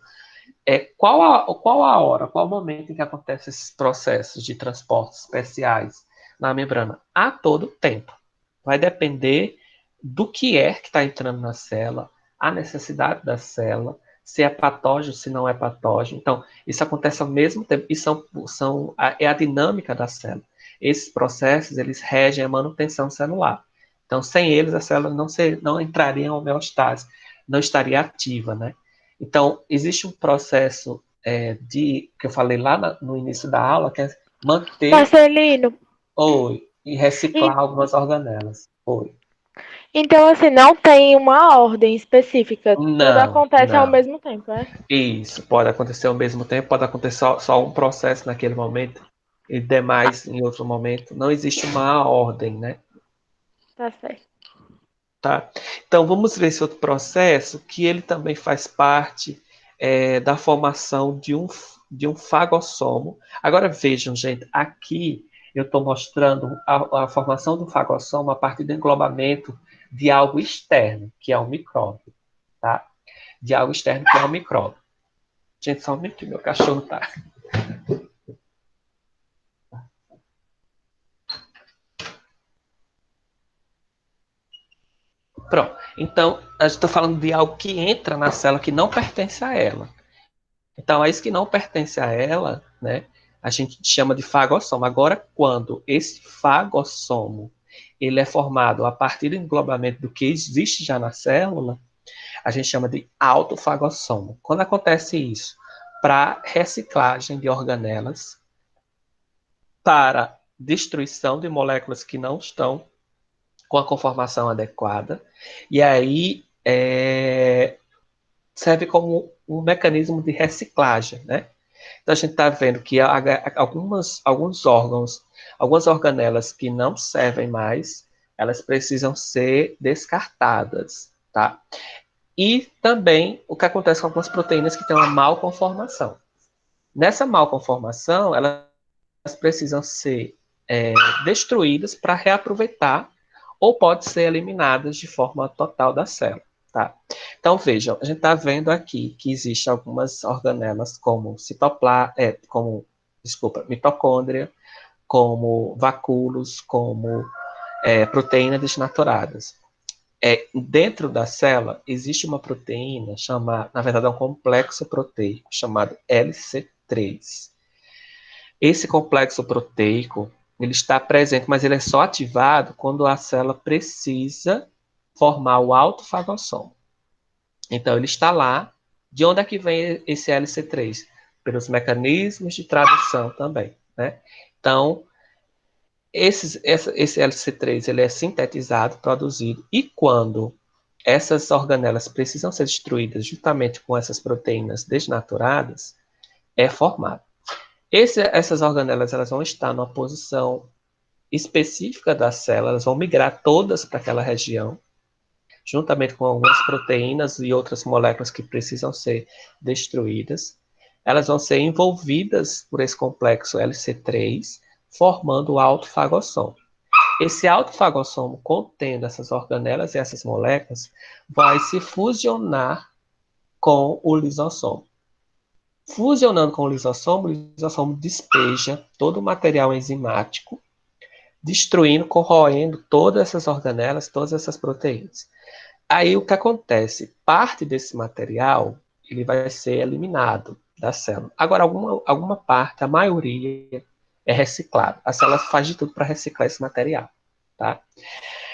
Qual a hora, qual o momento em que acontecem esses processos de transportes especiais na membrana? A todo tempo. Vai depender do que é que está entrando na célula, a necessidade da célula, se é patógeno, se não é patógeno. Então, isso acontece ao mesmo tempo, e é a dinâmica da célula. Esses processos, eles regem a manutenção celular. Então, sem eles, a célula não entraria em homeostase, não estaria ativa, né? Então, existe um processo que eu falei lá no início da aula, que é manter Marcelino, e reciclar algumas organelas. Oi. Então, assim, não tem uma ordem específica. Tudo Não, acontece ao não. mesmo tempo, é? Isso pode acontecer ao mesmo tempo, pode acontecer só um processo naquele momento e demais em outro momento. Não existe uma ordem, né? Tá certo. Tá? Então vamos ver esse outro processo que ele também faz parte da formação de um fagossomo. Agora vejam, gente, aqui eu estou mostrando a formação do fagossomo a partir do englobamento de algo externo, que é o micróbio, tá? De algo externo que é o micróbio. Gente, só um minutinho, meu cachorro tá. Pronto. Então, a gente está falando de algo que entra na célula que não pertence a ela. Então, é isso que não pertence a ela, né? A gente chama de fagossomo. Agora, quando esse fagossomo ele é formado a partir do englobamento do que existe já na célula, a gente chama de autofagossomo. Quando acontece isso? Para reciclagem de organelas, para destruição de moléculas que não estão com a conformação adequada, e aí serve como um mecanismo de reciclagem, né? Então a gente está vendo que alguns órgãos, algumas organelas que não servem mais, elas precisam ser descartadas, tá? E também o que acontece com algumas proteínas que têm uma malconformação. Nessa malconformação, elas precisam ser destruídas para reaproveitar ou pode ser eliminadas de forma total da célula, tá? Então vejam, a gente está vendo aqui que existem algumas organelas como mitocôndria, como vacúolos, como proteínas desnaturadas. Dentro da célula existe uma proteína chamada, na verdade é um complexo proteico chamado LC3. Esse complexo proteico, ele está presente, mas ele é só ativado quando a célula precisa formar o autofagossomo. Então, ele está lá. De onde é que vem esse LC3? Pelos mecanismos de tradução também, né? Então, esse LC3 ele é sintetizado, produzido, e quando essas organelas precisam ser destruídas juntamente com essas proteínas desnaturadas, é formado. Essas organelas elas vão estar numa posição específica da célula, elas vão migrar todas para aquela região, juntamente com algumas proteínas e outras moléculas que precisam ser destruídas. Elas vão ser envolvidas por esse complexo LC3, formando o autofagossomo. Esse autofagossomo, contendo essas organelas e essas moléculas, vai se fusionar com o lisossomo. Fusionando com o lisossomo despeja todo o material enzimático, destruindo, corroendo todas essas organelas, todas essas proteínas. Aí o que acontece? Parte desse material ele vai ser eliminado da célula. Agora, alguma parte, a maioria, é reciclado. A célula faz de tudo para reciclar esse material. Tá?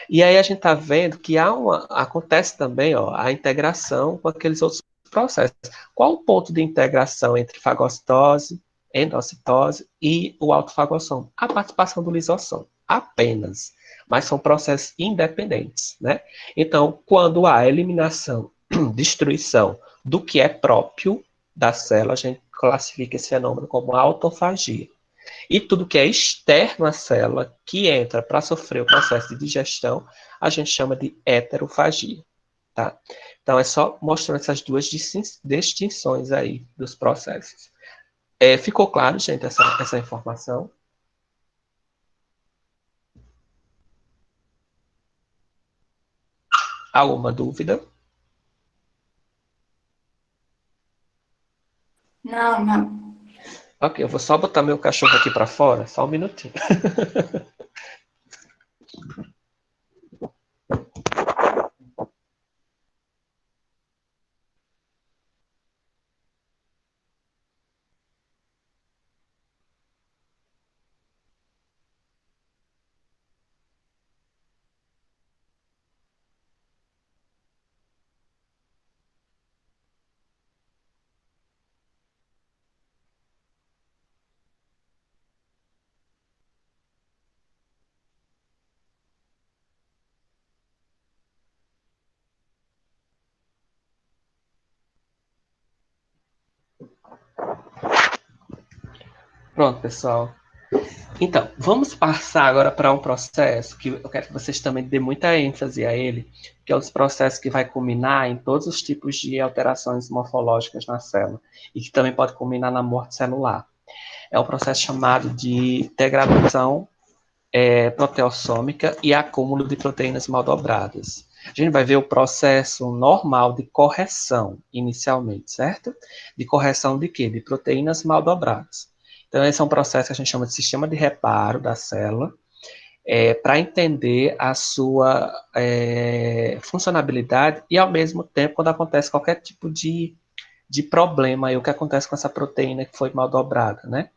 E aí a gente está vendo que acontece também a integração com aqueles outros processos. Qual o ponto de integração entre fagocitose, endocitose e o autofagossomo? A participação do lisossomo, apenas. Mas são processos independentes, né? Então, quando há eliminação, destruição do que é próprio da célula, a gente classifica esse fenômeno como autofagia. E tudo que é externo à célula, que entra para sofrer o processo de digestão, a gente chama de heterofagia. Tá? Então, é só mostrando essas duas distinções aí dos processos. Ficou claro, gente, essa informação? Alguma dúvida? Não, não. Ok, eu vou só botar meu cachorro aqui para fora, só um minutinho. Pronto, pessoal. Então, vamos passar agora para um processo que eu quero que vocês também dêem muita ênfase a ele, que é os processos que vai culminar em todos os tipos de alterações morfológicas na célula, e que também pode culminar na morte celular. É um processo chamado de degradação proteossômica e acúmulo de proteínas mal dobradas. A gente vai ver o processo normal de correção, inicialmente, certo? De correção de quê? De proteínas mal dobradas. Então, esse é um processo que a gente chama de sistema de reparo da célula, para entender a sua funcionalidade e, ao mesmo tempo, quando acontece qualquer tipo de problema, aí, o que acontece com essa proteína que foi mal dobrada, né?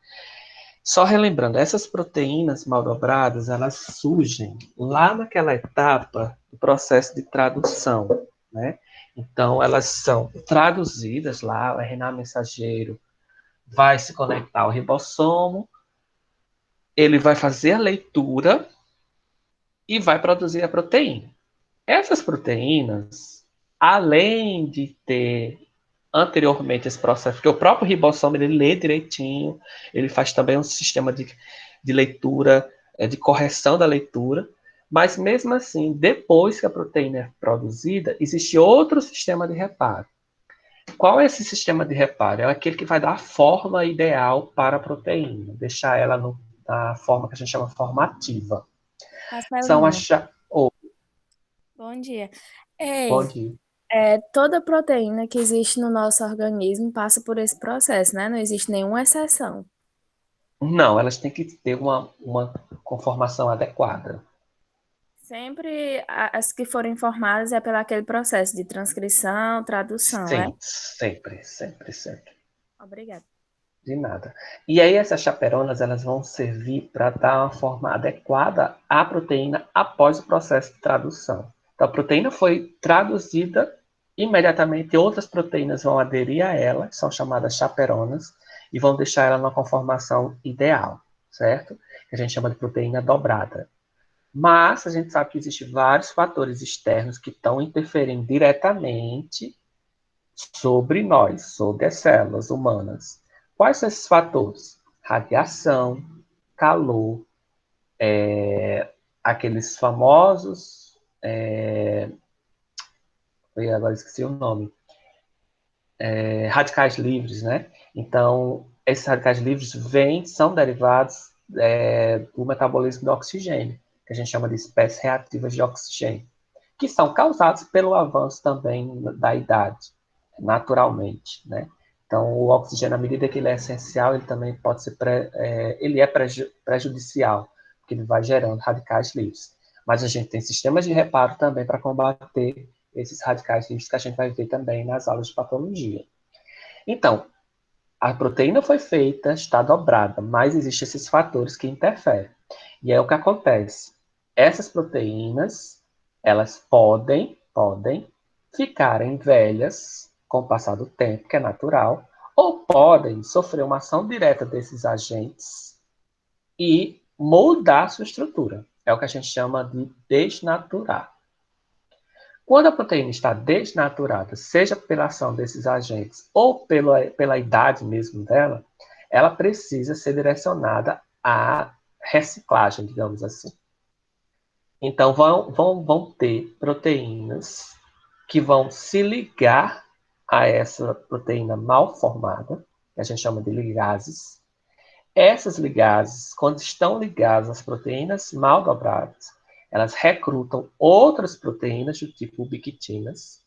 Só relembrando, essas proteínas mal dobradas, elas surgem lá naquela etapa do processo de tradução, né? Então, elas são traduzidas lá, o RNA mensageiro vai se conectar ao ribossomo, ele vai fazer a leitura e vai produzir a proteína. Essas proteínas, além de ter anteriormente esse processo, porque o próprio ribossomo ele lê direitinho, ele faz também um sistema de leitura, de correção da leitura, mas mesmo assim, depois que a proteína é produzida, existe outro sistema de reparo. Qual é esse sistema de reparo? É aquele que vai dar a forma ideal para a proteína, deixar ela na forma que a gente chama formativa. São Marcelinho, as... bom dia. Bom Ei, dia. toda proteína que existe no nosso organismo passa por esse processo, né? Não existe nenhuma exceção. Não, elas têm que ter uma conformação adequada. Sempre as que forem formadas é pelo aquele processo de transcrição, tradução, é? Sim, sempre, sempre, sempre. Obrigada. De nada. E aí essas chaperonas, elas vão servir para dar uma forma adequada à proteína após o processo de tradução. Então, a proteína foi traduzida, imediatamente outras proteínas vão aderir a ela, que são chamadas chaperonas, e vão deixar ela numa conformação ideal, certo? Que a gente chama de proteína dobrada. Mas a gente sabe que existem vários fatores externos que estão interferindo diretamente sobre nós, sobre as células humanas. Quais são esses fatores? Radiação, calor, aqueles famosos, agora esqueci o nome, radicais livres, né? Então, esses radicais livres são derivados do metabolismo do oxigênio, que a gente chama de espécies reativas de oxigênio, que são causados pelo avanço também da idade, naturalmente, né? Então, o oxigênio, à medida que ele é essencial, ele também pode ser prejudicial, porque ele vai gerando radicais livres. Mas a gente tem sistemas de reparo também para combater esses radicais livres que a gente vai ver também nas aulas de patologia. Então, a proteína foi feita, está dobrada, mas existem esses fatores que interferem. E é o que acontece. Essas proteínas, elas podem ficarem velhas com o passar do tempo, que é natural, ou podem sofrer uma ação direta desses agentes e moldar sua estrutura. É o que a gente chama de desnaturar. Quando a proteína está desnaturada, seja pela ação desses agentes ou pela idade mesmo dela, ela precisa ser direcionada à reciclagem, digamos assim. Então, vão ter proteínas que vão se ligar a essa proteína mal formada, que a gente chama de ligases. Essas ligases, quando estão ligadas às proteínas mal dobradas, elas recrutam outras proteínas do tipo ubiquitinas,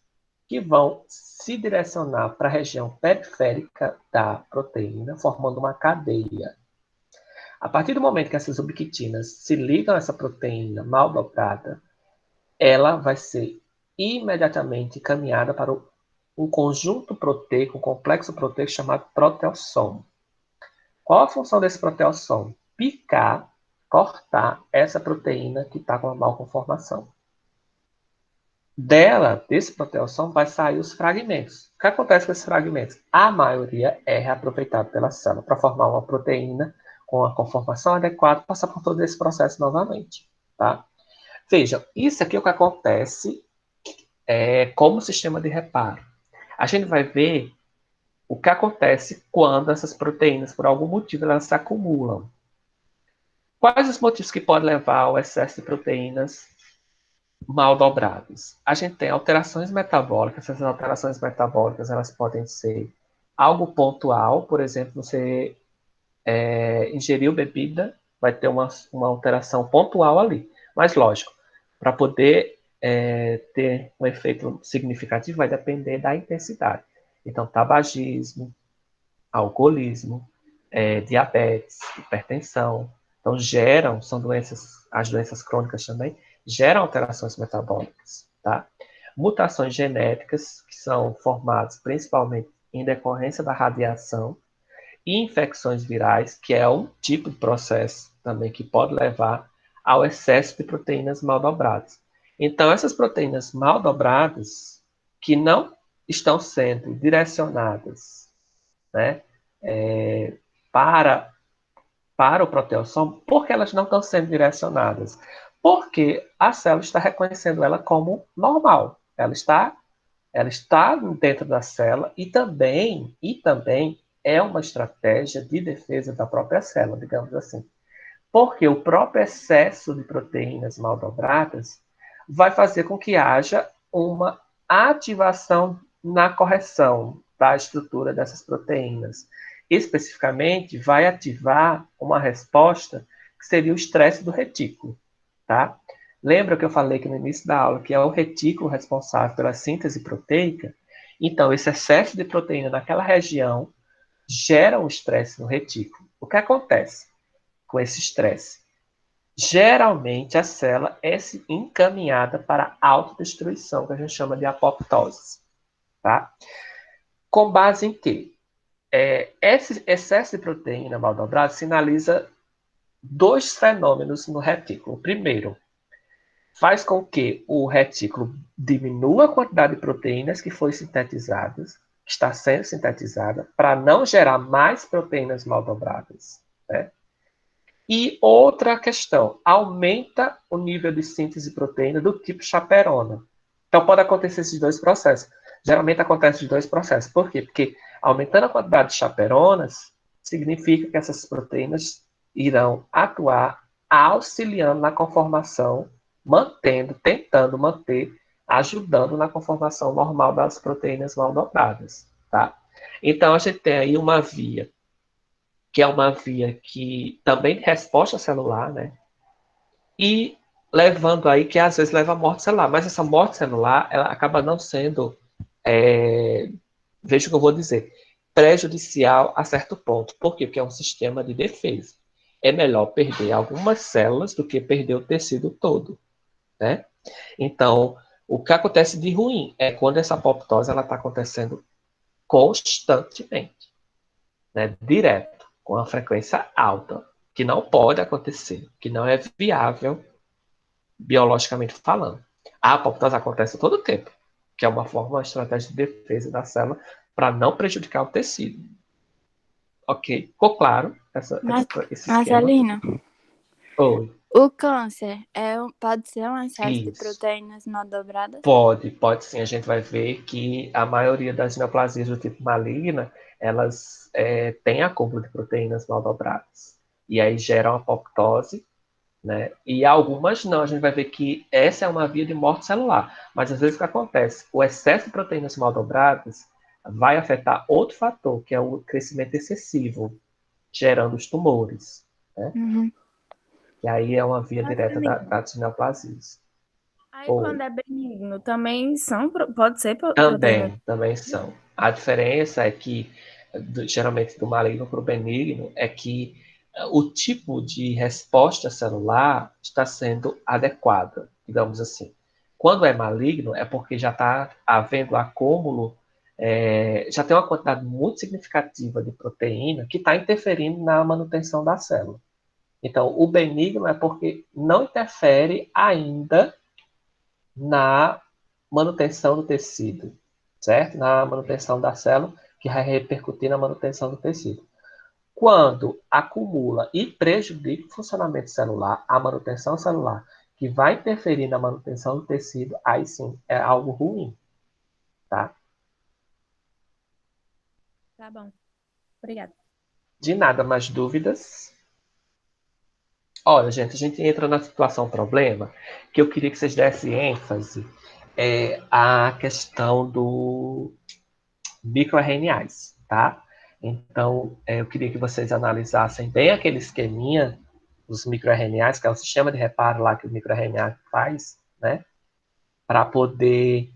que vão se direcionar para a região periférica da proteína, formando uma cadeia. A partir do momento que essas ubiquitinas se ligam a essa proteína mal dobrada, ela vai ser imediatamente encaminhada para um conjunto proteico, um complexo proteico chamado proteossomo. Qual a função desse proteossomo? Picar, cortar essa proteína que está com a malconformação. Desse proteossomo, vai sair os fragmentos. O que acontece com esses fragmentos? A maioria é reaproveitada pela célula para formar uma proteína com a conformação adequada, passar por todo esse processo novamente. Tá? Vejam, isso aqui é o que acontece como sistema de reparo. A gente vai ver o que acontece quando essas proteínas, por algum motivo, elas se acumulam? Quais os motivos que podem levar ao excesso de proteínas mal dobradas? A gente tem alterações metabólicas. Essas alterações metabólicas elas podem ser algo pontual, por exemplo, você ingeriu bebida, vai ter uma alteração pontual ali. Mas, lógico, para poder ter um efeito significativo, vai depender da intensidade. Então, tabagismo, alcoolismo, diabetes, hipertensão. Então, são doenças, as doenças crônicas também, geram alterações metabólicas, tá? Mutações genéticas, que são formadas principalmente em decorrência da radiação, e infecções virais, que é um tipo de processo também que pode levar ao excesso de proteínas mal dobradas. Então, essas proteínas mal dobradas, que não estão sendo direcionadas, né, para, para o proteossoma, por que elas não estão sendo direcionadas? Porque a célula está reconhecendo ela como normal. Ela está dentro da célula e também é uma estratégia de defesa da própria célula, digamos assim. Porque o próprio excesso de proteínas mal dobradas vai fazer com que haja uma ativação na correção da estrutura dessas proteínas. Especificamente, vai ativar uma resposta que seria o estresse do retículo, tá? Lembra que eu falei que no início da aula que é o retículo responsável pela síntese proteica? Então, esse excesso de proteína naquela região gera um estresse no retículo. O que acontece com esse estresse? Geralmente a célula é encaminhada para a autodestruição, que a gente chama de apoptose. Tá? Com base em quê? Esse excesso de proteína mal dobrada sinaliza dois fenômenos no retículo. O primeiro, faz com que o retículo diminua a quantidade de proteínas que foi sintetizadas, que está sendo sintetizada, para não gerar mais proteínas mal dobradas. Né? E outra questão, aumenta o nível de síntese de proteína do tipo chaperona. Então, pode acontecer esses dois processos. Geralmente acontece os dois processos. Por quê? Porque aumentando a quantidade de chaperonas, significa que essas proteínas irão atuar auxiliando na conformação, tentando manter, ajudando na conformação normal das proteínas mal dobradas. Tá? Então, a gente tem aí uma via que é uma via que também de resposta celular, né? E levando aí que às vezes leva à morte celular, mas essa morte celular ela acaba não sendo, veja o que eu vou dizer, prejudicial a certo ponto. Por quê? Porque é um sistema de defesa. É melhor perder algumas células do que perder o tecido todo, né? Então, o que acontece de ruim é quando essa apoptose ela está acontecendo constantemente, né? Direto, com uma frequência alta, que não pode acontecer, que não é viável biologicamente falando. A apoptose acontece todo o tempo, que é uma estratégia de defesa da célula para não prejudicar o tecido. Ok? Ficou claro esse esquema? Marcelina, Oi. o câncer pode ser um excesso de Isso. proteínas mal dobradas? Pode sim. A gente vai ver que a maioria das neoplasias do tipo maligna, elas têm acúmulo de proteínas mal dobradas. E aí geram apoptose, né? E algumas não, a gente vai ver que essa é uma via de morte celular. Mas às vezes o que acontece? O excesso de proteínas mal dobradas vai afetar outro fator, que é o crescimento excessivo, gerando os tumores. Né? Uhum. E aí é uma via direta Marcelina, das neoplasias. aí Ou quando é benigno, também pode ser proteína. também são. A diferença é que, geralmente, do maligno para o benigno, é que o tipo de resposta celular está sendo adequada, digamos assim. Quando é maligno, é porque já está havendo acúmulo, já tem uma quantidade muito significativa de proteína que está interferindo na manutenção da célula. Então, o benigno é porque não interfere ainda na manutenção do tecido, certo? Na manutenção da célula, que vai repercutir na manutenção do tecido. Quando acumula e prejudica o funcionamento celular, a manutenção celular, que vai interferir na manutenção do tecido, aí sim é algo ruim, tá? Tá bom. Obrigada. De nada, mais dúvidas? Olha, gente, a gente entra na situação problema que eu queria que vocês dessem ênfase à questão do microRNAs, tá? Então, eu queria que vocês analisassem bem aquele esqueminha dos microRNAs, que é o sistema de reparo lá que o microRNA faz, né? Para poder,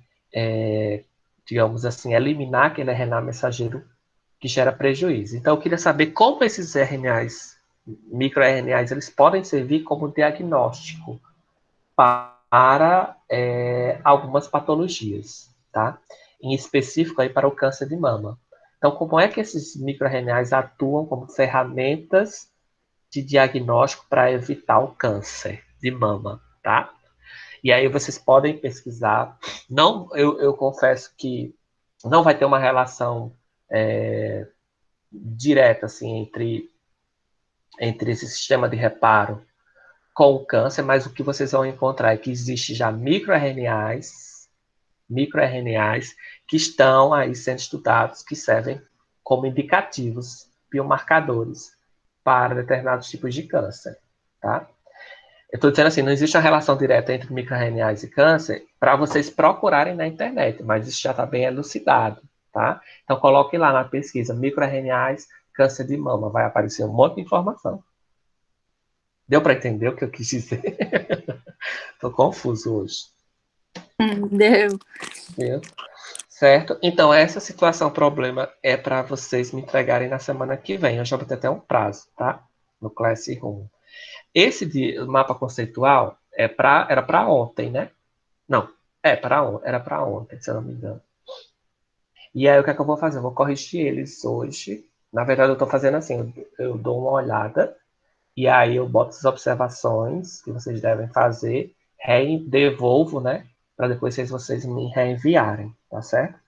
digamos assim, eliminar aquele RNA mensageiro que gera prejuízo. Então, eu queria saber como esses RNAs, microRNAs, eles podem servir como diagnóstico para algumas patologias, tá? Em específico aí para o câncer de mama. Então, como é que esses microRNAs atuam como ferramentas de diagnóstico para evitar o câncer de mama, tá? E aí vocês podem pesquisar. Não, eu confesso que não vai ter uma relação direta assim entre esse sistema de reparo com o câncer, mas o que vocês vão encontrar é que existe já microRNAs que estão aí sendo estudados, que servem como indicativos, biomarcadores para determinados tipos de câncer, tá? Eu estou dizendo assim, não existe uma relação direta entre microRNAs e câncer para vocês procurarem na internet, mas isso já está bem elucidado, tá? Então coloque lá na pesquisa microRNAs, câncer de mama, vai aparecer um monte de informação. Deu para entender o que eu quis dizer? Estou confuso hoje. Deu. Viu? Certo? Então, essa situação, problema, é para vocês me entregarem na semana que vem. Eu já botei até um prazo, tá? No Classroom. Esse mapa conceitual era para ontem, né? Não, era para ontem, se eu não me engano. E aí, o que é que eu vou fazer? Eu vou corrigir eles hoje. Na verdade, eu estou fazendo assim: eu dou uma olhada, e aí eu boto as observações que vocês devem fazer, devolvo, né? Para depois vocês me reenviarem, tá certo?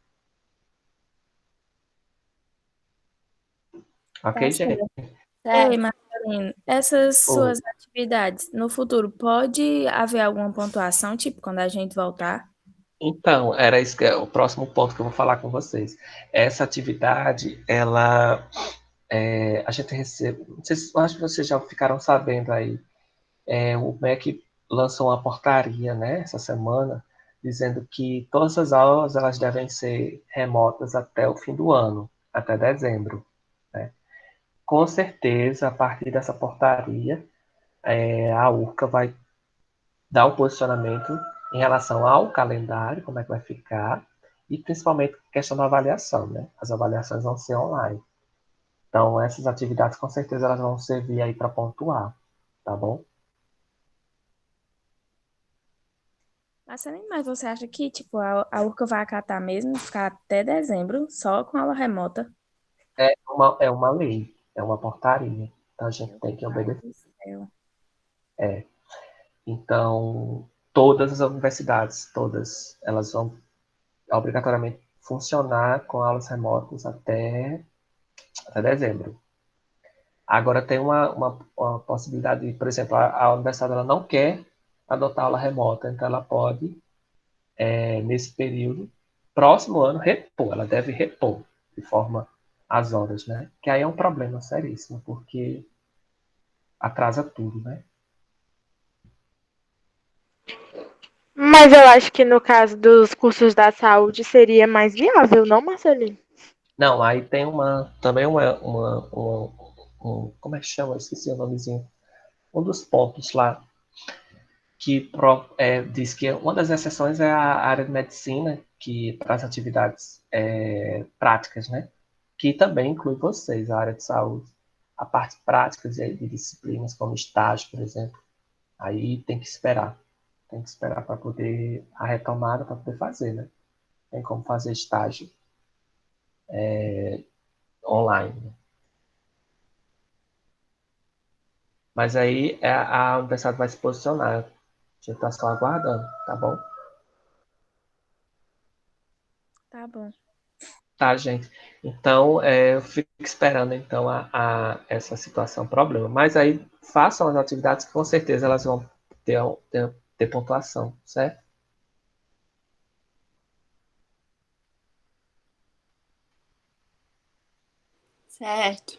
Tá Ok, gente? certo. Ei, Marcelino, essas Oi. suas atividades, no futuro, pode haver alguma pontuação, tipo, quando a gente voltar? Então, era isso que é o próximo ponto que eu vou falar com vocês. Essa atividade, a gente recebe, não sei se, acho que vocês já ficaram sabendo aí, o MEC lançou uma portaria, né, essa semana, dizendo que todas as aulas elas devem ser remotas até o fim do ano, até dezembro, né? Com certeza, a partir dessa portaria, a URCA vai dar um posicionamento em relação ao calendário, como é que vai ficar, e principalmente questão da avaliação, né? As avaliações vão ser online. Então, essas atividades, com certeza, elas vão servir aí para pontuar, tá bom? Marcelino, mas você acha que, tipo, a URCA vai acatar mesmo, ficar até dezembro, só com aula remota? É uma lei, é uma portaria, então a gente Meu tem que pai obedecer. do céu. Então, todas as universidades, todas, elas vão obrigatoriamente funcionar com aulas remotas até dezembro. Agora tem uma possibilidade, por exemplo, a universidade ela não quer adotar aula remota, então ela pode, nesse período, próximo ano, repor, ela deve repor de forma as horas, né? Que aí é um problema seríssimo, porque atrasa tudo, né? Mas eu acho que no caso dos cursos da saúde seria mais viável, não, Marcelinho? Não, aí tem também como é que chama? Eu esqueci o nomezinho. Um dos pontos lá que diz que uma das exceções é a área de medicina, que para as atividades práticas, né? Que também inclui vocês, a área de saúde. A parte prática de disciplinas, como estágio, por exemplo, aí tem que esperar. Tem que esperar para poder a retomada, para poder fazer, né? Tem como fazer estágio online. Né? Mas aí a universidade vai se posicionar. A gente está só aguardando, tá bom? Tá bom. Tá, gente. Então, eu fico esperando então essa situação problema. Mas aí façam as atividades que com certeza elas vão ter pontuação, certo? Certo.